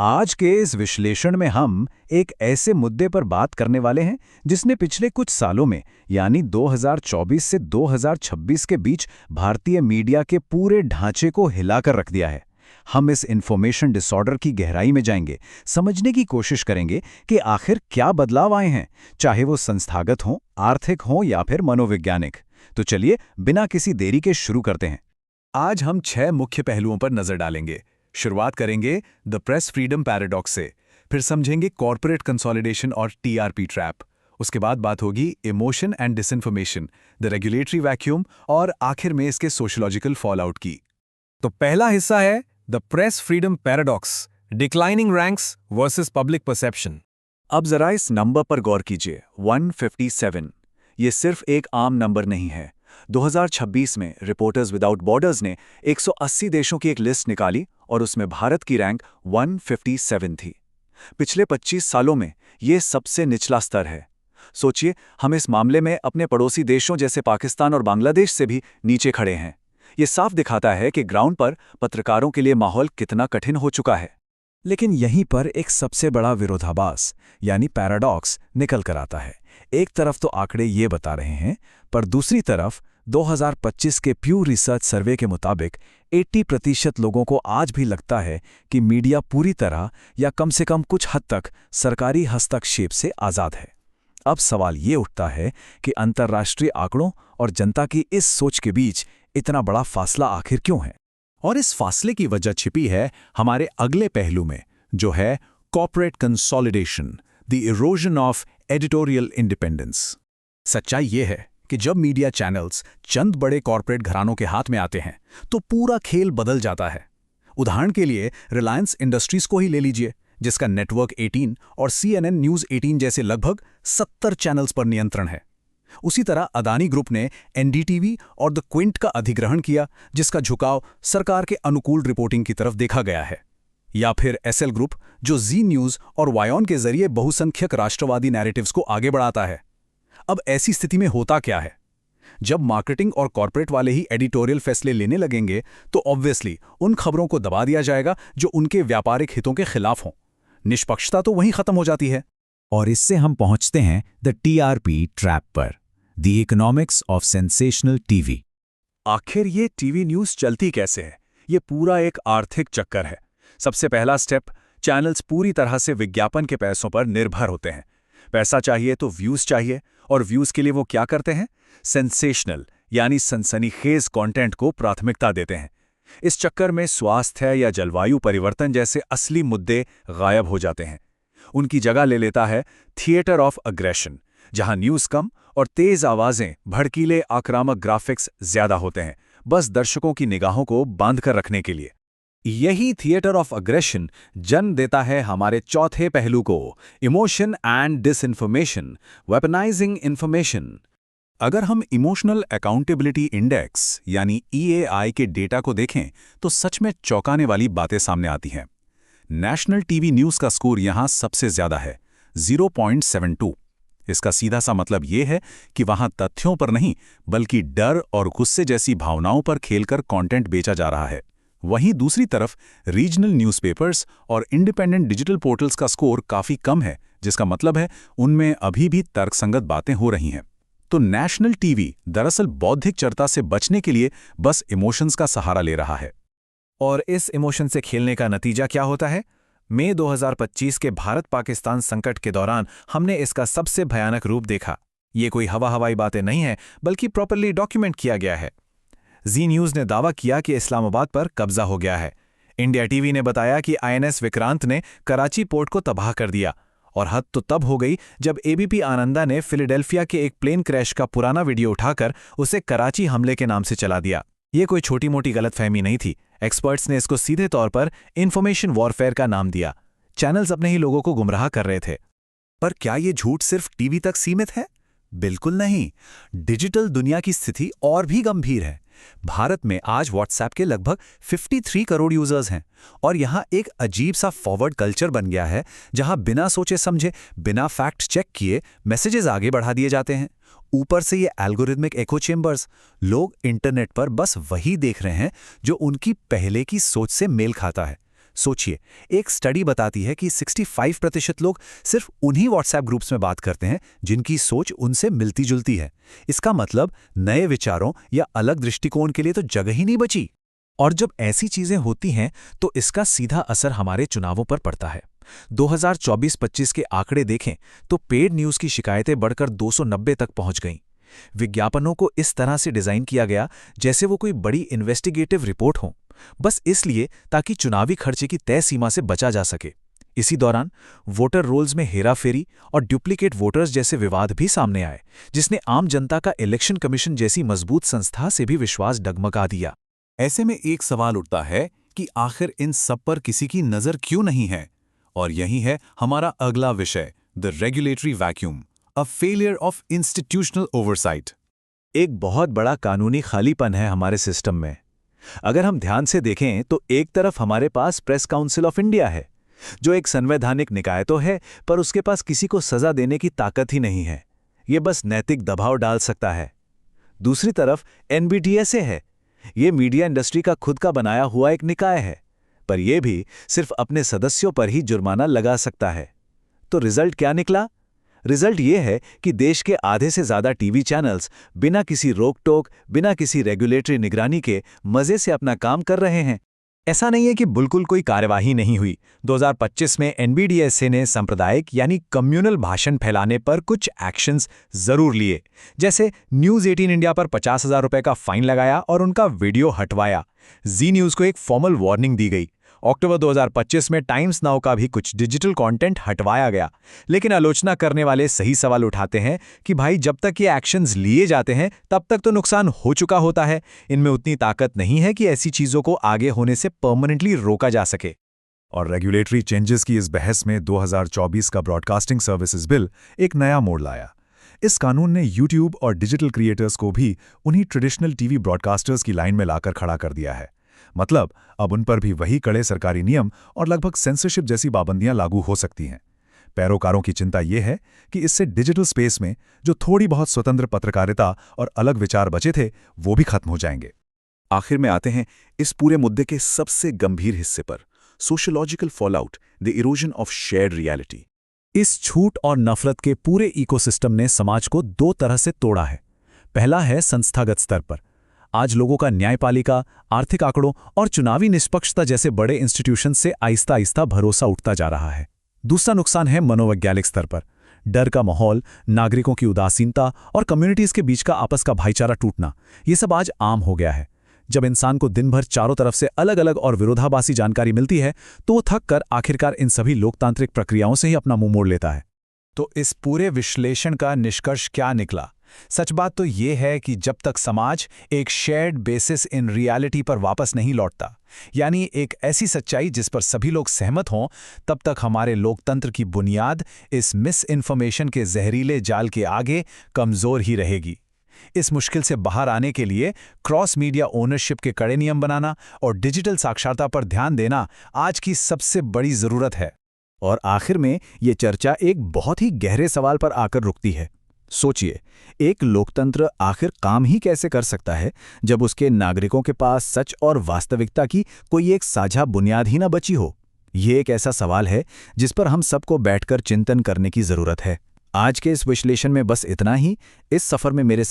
आज के इस विश्लेषण में हम एक ऐसे मुद्दे पर बात करने वाले हैं जिसने पिछले कुछ सालों में यानी 2024 से 2026 के बीच भारतीय मीडिया के पूरे ढांचे को हिलाकर रख दिया है। हम इस इंफॉर्मेशन डिसऑर्डर की गहराई में जाएंगे, समझने की कोशिश करेंगे कि आखिर क्या बदलाव आए हैं, चाहे वो संस्थागत हों, आर्थिक हों या फिर मनोवैज्ञानिक। तो चलिए बिना किसी देरी के शुरू करते हैं। आज हम 6 मुख्य पहलुओं पर नजर डालेंगे। शुरुआत करेंगे द प्रेस फ्रीडम पैराडॉक्स से, फिर समझेंगे कॉर्पोरेट कंसोलिडेशन और टीआरपी ट्रैप। उसके बाद बात होगी emotion and disinformation, the regulatory vacuum और आखिर में इसके सोशोलॉजिकल फॉलआउट की। तो पहला हिस्सा है the press freedom paradox, declining ranks versus public perception. अब जरा इस नंबर पर गौर कीजिए, 157। ये सिर्फ एक आम नंबर नहीं है। 2026 में रिपोर्टर्स विदाउट बॉर्डर्स ने 180 देशों की एक लिस्ट निकाली और उसमें भारत की रैंक 157 थी। पिछले 25 सालों में ये सबसे निचला स्तर है। सोचिए, हम इस मामले में अपने पड़ोसी देशों जैसे पाकिस्तान और बांग्लादेश से भी नीचे खड़े हैं। ये साफ दिखाता है कि ग्राउंड पर पत्रकारों के लिए माहौल कितना कठिन हो चुका है। लेकिन यहीं पर एक सबसे बड़ा विरोधाभास यानी पैराडॉक्स निकल कर आता है। एक तरफ तो आंकड़े ये बता रहे हैं, पर दूसरी तरफ 2025 के प्यू रिसर्च सर्वे के मुताबिक 80% लोगों को आज भी लगता है कि मीडिया पूरी तरह या कम से कम कुछ हद तक सरकारी हस्तक्षेप से आज़ाद है। अब सवाल ये उठता है कि अंतर्राष्ट्रीय आंकड़ों और जनता की इस सोच के बीच इतना बड़ा फासला आखिर क्यों है? और इस फासले की वजह छिपी है हमारे अगले पहलू में, जो है corporate consolidation, the erosion of editorial independence. सच्चाई ये है कि जब मीडिया चैनल्स चंद बड़े कॉर्पोरेट घरानों के हाथ में आते हैं तो पूरा खेल बदल जाता है। उदाहरण के लिए रिलायंस इंडस्ट्रीज को ही ले लीजिए, जिसका नेटवर्क 18 और CNN न्यूज़ 18 जैसे लगभग 70 चैनल्स पर नियंत्रण है। उसी तरह अदानी ग्रुप ने NDTV और द क्विंट का अधिग्रहण किया, जिसका झुकाव सरकार के अनुकूल रिपोर्टिंग की तरफ देखा गया है। या फिर SL ग्रुप, जो जी न्यूज़ और वायोन के जरिए बहुसंख्यक राष्ट्रवादी नैरेटिव्स को आगे बढ़ाता है। अब ऐसी स्थिति में होता क्या है? जब मार्केटिंग और कॉर्पोरेट वाले ही एडिटोरियल फैसले लेने लगेंगे तो ऑब्वियसली उन खबरों को दबा दिया जाएगा जो उनके व्यापारिक हितों के खिलाफ हों। निष्पक्षता तो वहीं खत्म हो जाती है। और इससे हम पहुंचते हैं द TRP ट्रैप पर, the economics of sensational TV. आखिर ये टीवी न्यूज़ चलती कैसे है? ये पूरा एक आर्थिक चक्कर है। सबसे पहला स्टेप, चैनल्स पूरी तरह से विज्ञापन के पैसों पर निर्भर होते हैं। पैसा चाहिए तो व्यूज़ चाहिए, और व्यूज़ के लिए वो क्या करते हैं? सेंसेशनल यानी सनसनीखेज कंटेंट को प्राथमिकता देते हैं। इस चक्कर में स्वास्थ्य या जलवायु परिवर्तन जैसे असली मुद्दे गायब हो जाते हैं। उनकी जगह ले लेता है थिएटर ऑफ अग्रेशन, जहां न्यूज़ कम और तेज आवाज़ें, भड़कीले आक्रामक ग्राफिक्स ज्यादा होते हैं, बस दर्शकों की निगाहों को बांध कर रखने के लिए। यही थिएटर ऑफ अग्रेशन जन्म देता है हमारे चौथे पहलू को, emotion and disinformation, weaponising information. अगर हम इमोशनल अकाउंटेबिलिटी इंडेक्स यानी EAI के डेटा को देखें तो सच में चौंकाने वाली बातें सामने आती हैं। नेशनल टीवी न्यूज़ का स्कोर यहां सबसे ज्यादा है, 0.72। इसका सीधा सा मतलब यह है कि वहां तथ्यों पर नहीं बल्कि डर और गुस्से जैसी भावनाओं पर खेलकर कंटेंट बेचा जा रहा है। वहीं दूसरी तरफ रीजनल न्यूज़पेपर्स और इंडिपेंडेंट डिजिटल पोर्टल्स का स्कोर काफी कम है, जिसका मतलब है उनमें अभी भी तर्कसंगत बातें हो रही हैं। तो नेशनल टीवी दरअसल बौद्धिक चर्चा से बचने के लिए बस इमोशंस का सहारा ले रहा है। और इस इमोशन से खेलने का नतीजा क्या होता है? मई 2025 के भारत-पाकिस्तान संकट के दौरान हमने इसका सबसे भयानक रूप देखा। ये कोई हवाई बातें नहीं है, बल्कि प्रॉपर्ली डॉक्यूमेंट किया गया है। जी न्यूज़ ने दावा किया कि इस्लामाबाद पर कब्जा हो गया है। इंडिया टीवी ने बताया कि INS विक्रांत ने कराची पोर्ट को तबाह कर दिया। और हद तो तब हो गई जब ABP आनंदा ने फिलाडेल्फिया के एक प्लेन क्रैश का पुराना वीडियो उठाकर उसे कराची हमले के नाम से चला दिया। ये कोई छोटी मोटी गलतफहमी नहीं थी। एक्सपर्ट्स ने इसको सीधे तौर पर इंफॉर्मेशन वॉरफेयर का नाम दिया। चैनल्स अपने ही लोगों को गुमराह कर रहे थे। पर क्या ये झूठ सिर्फ टीवी तक सीमित है? बिल्कुल नहीं। डिजिटल दुनिया की स्थिति और भी गंभीर है। भारत में आज व्हाट्सएप के लगभग 53 करोड़ यूजर्स हैं और यहाँ एक अजीब सा फॉरवर्ड कल्चर बन गया है, जहाँ बिना सोचे समझे, बिना फैक्ट चेक किए मैसेजेस आगे बढ़ा दिए जाते हैं। ऊपर से ये एल्गोरिथमिक एको चेम्बर्स, लोग इंटरनेट पर बस वही देख रहे हैं जो उनकी पहले की सोच से मेल खाता है। सोचिए, एक स्टडी बताती है कि 65% लोग सिर्फ उन्हीं व्हाट्सएप ग्रुप्स में बात करते हैं जिनकी सोच उनसे मिलती जुलती है। इसका मतलब नए विचारों या अलग दृष्टिकोण के लिए तो जगह ही नहीं बची। और जब ऐसी चीजें होती हैं तो इसका सीधा असर हमारे चुनावों पर पड़ता है। 2024-25 के आंकड़े देखें तो पेड न्यूज की शिकायतें बढ़कर 290 तक पहुंच गईं। विज्ञापनों को इस तरह से डिजाइन किया गया जैसे वो कोई बड़ी इन्वेस्टिगेटिव रिपोर्ट हो, बस इसलिए ताकि चुनावी खर्चे की तय सीमा से बचा जा सके। इसी दौरान वोटर रोल्स में हेराफेरी और डुप्लीकेट वोटर्स जैसे विवाद भी सामने आए, जिसने आम जनता का इलेक्शन कमीशन जैसी मजबूत संस्था से भी विश्वास डगमगा दिया। ऐसे में एक सवाल उठता है कि आखिर इन सब पर किसी की नजर क्यों नहीं है? और यही है हमारा अगला विषय, the regulatory vacuum, a failure of institutional oversight. एक बहुत बड़ा कानूनी खालीपन है हमारे सिस्टम में। अगर हम ध्यान से देखें तो एक तरफ हमारे पास प्रेस काउंसिल ऑफ इंडिया है, जो एक संवैधानिक निकाय तो है, पर उसके पास किसी को सजा देने की ताकत ही नहीं है। ये बस नैतिक दबाव डाल सकता है। दूसरी तरफ एनबीटीएसए है। ये मीडिया इंडस्ट्री का खुद का बनाया हुआ एक निकाय है, पर यह भी सिर्फ अपने सदस्यों पर ही जुर्माना लगा सकता है। तो रिजल्ट क्या निकला? रिजल्ट ये है कि देश के आधे से ज्यादा टीवी चैनल्स बिना किसी रोक-टोक, बिना किसी रेगुलेटरी निगरानी के मजे से अपना काम कर रहे हैं। ऐसा नहीं है कि बिल्कुल कोई कार्यवाही नहीं हुई। 2025 में एनबीडीएसए ने सांप्रदायिक यानी कम्युनल भाषण फैलाने पर कुछ एक्शंस जरूर लिए, जैसे न्यूज़ 18 इंडिया पर 50,000 रुपए का फाइन लगाया और उनका वीडियो हटवाया। जी न्यूज़ को एक फॉर्मल वार्निंग दी गई। अक्टूबर 2025 में टाइम्स नाउ का भी कुछ डिजिटल कंटेंट हटवाया गया। लेकिन आलोचना करने वाले सही सवाल उठाते हैं कि भाई जब तक ये एक्शंस लिए जाते हैं तब तक तो नुकसान हो चुका होता है। इनमें उतनी ताकत नहीं है कि ऐसी चीजों को आगे होने से परमानेंटली रोका जा सके। और रेगुलेटरी चेंजेस की इस बहस में 2024 का ब्रॉडकास्टिंग सर्विसेज बिल एक नया मोड़ लाया। इस कानून ने यूट्यूब और डिजिटल क्रिएटर्स को भी उन्हीं ट्रेडिशनल टीवी ब्रॉडकास्टर्स की लाइन में लाकर खड़ा कर दिया है। मतलब अब उन पर भी वही कड़े सरकारी नियम और लगभग सेंसरशिप जैसी पाबंदियां लागू हो सकती हैं। पैरोकारों की चिंता यह है कि इससे डिजिटल स्पेस में जो थोड़ी बहुत स्वतंत्र पत्रकारिता और अलग विचार बचे थे, वो भी खत्म हो जाएंगे। आखिर में आते हैं इस पूरे मुद्दे के सबसे गंभीर हिस्से पर, sociological fallout, the erosion of shared reality. इस छूट और नफरत के पूरे इकोसिस्टम ने समाज को दो तरह से तोड़ा है। पहला है संस्थागत स्तर पर। आज लोगों का न्यायपालिका, आर्थिक आंकड़ों और चुनावी निष्पक्षता जैसे बड़े इंस्टीट्यूशन से आहिस्ता आहिस्ता भरोसा उठता जा रहा है। दूसरा नुकसान है मनोवैज्ञानिक स्तर पर। डर का माहौल, नागरिकों की उदासीनता और कम्युनिटीज के बीच का आपस का भाईचारा टूटना, ये सब आज आम हो गया है। जब इंसान को दिन भर चारों तरफ से अलग अलग और विरोधाभासी जानकारी मिलती है तो वो थक कर आखिरकार इन सभी लोकतांत्रिक प्रक्रियाओं से ही अपना मुंह मोड़ लेता है। तो इस पूरे विश्लेषण का निष्कर्ष क्या निकला? सच बात तो ये है कि जब तक समाज एक शेयर्ड बेसिस इन रियलिटी पर वापस नहीं लौटता, यानी एक ऐसी सच्चाई जिस पर सभी लोग सहमत हों, तब तक हमारे लोकतंत्र की बुनियाद इस मिस इन्फॉर्मेशन के जहरीले जाल के आगे कमजोर ही रहेगी। इस मुश्किल से बाहर आने के लिए क्रॉस मीडिया ओनरशिप के कड़े नियम बनाना और डिजिटल साक्षरता पर ध्यान देना आज की सबसे बड़ी जरूरत है। और आखिर में ये चर्चा एक बहुत ही गहरे सवाल पर आकर रुकती है। सोचिए, एक लोकतंत्र आखिर काम ही कैसे कर सकता है जब उसके नागरिकों के पास सच और वास्तविकता की कोई एक साझा बुनियाद ही ना बची हो? ये एक ऐसा सवाल है जिस पर हम सबको बैठकर चिंतन करने की जरूरत है। आज के इस विश्लेषण में बस इतना ही। इस सफर में मेरे